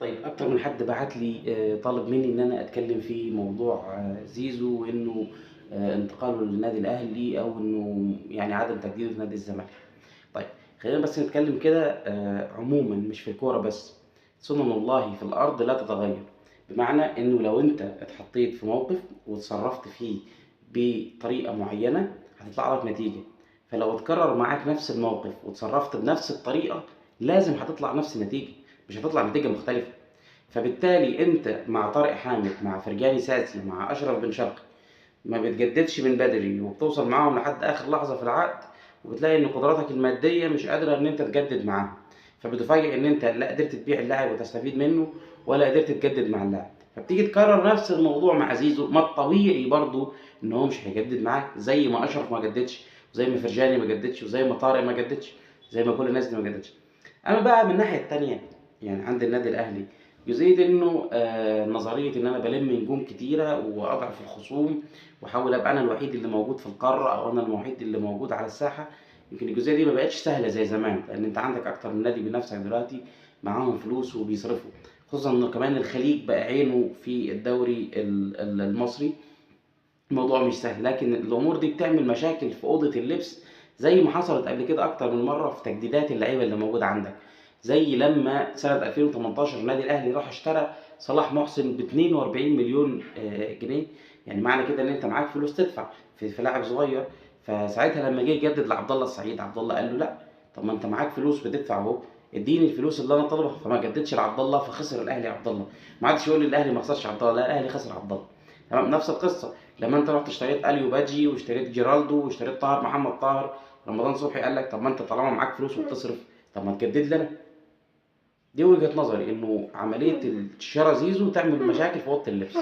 طيب أكتر من حد بعت لي طالب مني إن أنا أتكلم في موضوع زيزو وإنه انتقاله للنادي الأهلي أو إنه يعني عدم تجديده في نادي الزمالك. طيب خلينا بس نتكلم كده عموما مش في الكورة بس. سنن الله في الأرض لا تتغير، بمعنى إنه لو أنت اتحطيت في موقف وتصرفت فيه بطريقة معينة هتطلع لك نتيجة. فلو اتكرر معاك نفس الموقف وتصرفت بنفس الطريقة لازم هتطلع نفس النتيجة، مش هتطلع نتيجة مختلفة. فبالتالي انت مع طارق حامد، مع فرجاني ساسي، مع اشرف بن شرقي ما بتجددش من بدري وبتوصل معاهم لحد اخر لحظه في العقد، وبتلاقي ان قدراتك الماديه مش قادره ان انت تجدد معاهم، فبتفاجئ ان انت لا قدرت تبيع اللاعب وتستفيد منه ولا قدرت تجدد مع اللاعب. فبتيجي تكرر نفس الموضوع مع زيزو، ما الطبيعي برضه ان هو مش هيجدد معاك زي ما اشرف ما جددش، وزي ما فرجاني ما جددش، وزي ما طارق ما جددش، زي ما كل الناس دي ما جددش. اما بقى من الناحيه التانيه، يعني عند النادي الاهلي جزئيه انه نظريه ان انا بلم نجوم كتيره واضعف الخصوم واحاول ابقى انا الوحيد اللي موجود في القاره او انا الوحيد اللي موجود على الساحه. يمكن الجزئيه دي ما بقتش سهله زي زمان، لان انت عندك اكتر من نادي بينافسك دلوقتي معاهم فلوس وبيصرفوا، خصوصا انه كمان الخليج بقى عينه في الدوري المصري. الموضوع مش سهل، لكن الامور دي بتعمل مشاكل في اوضه اللبس زي ما حصلت قبل كده اكتر من مره في تجديدات اللعيبه اللي موجوده عندك. زي لما سنه 2018 النادي الاهلي راح اشترى صلاح محسن ب 42 مليون جنيه. يعني معنى كده ان انت معاك فلوس تدفع في لاعب صغير. فساعتها لما جه يجدد لعبد الله السعيد، عبد الله قال له لا، طب ما انت معاك فلوس بتدفع اهو، اديني الفلوس اللي انا طالبها. فما جددش لعبد الله فخسر الاهلي عبد الله. ما عادش يقول لي الاهلي ما خسرش عبد الله، لا الاهلي خسر عبد الله. تمام، نفس القصه لما انت رحت اشتريت اليو بادجي واشتريت جيرالدو واشتريت طاهر محمد طاهر. رمضان صبحي قال لك طب ما انت طالما معاك فلوس وبتصرف، طب ما تجدد لنا. دي وجهة نظري انه عملية الشراء زيزو تعمل مشاكل في اوضة اللبس.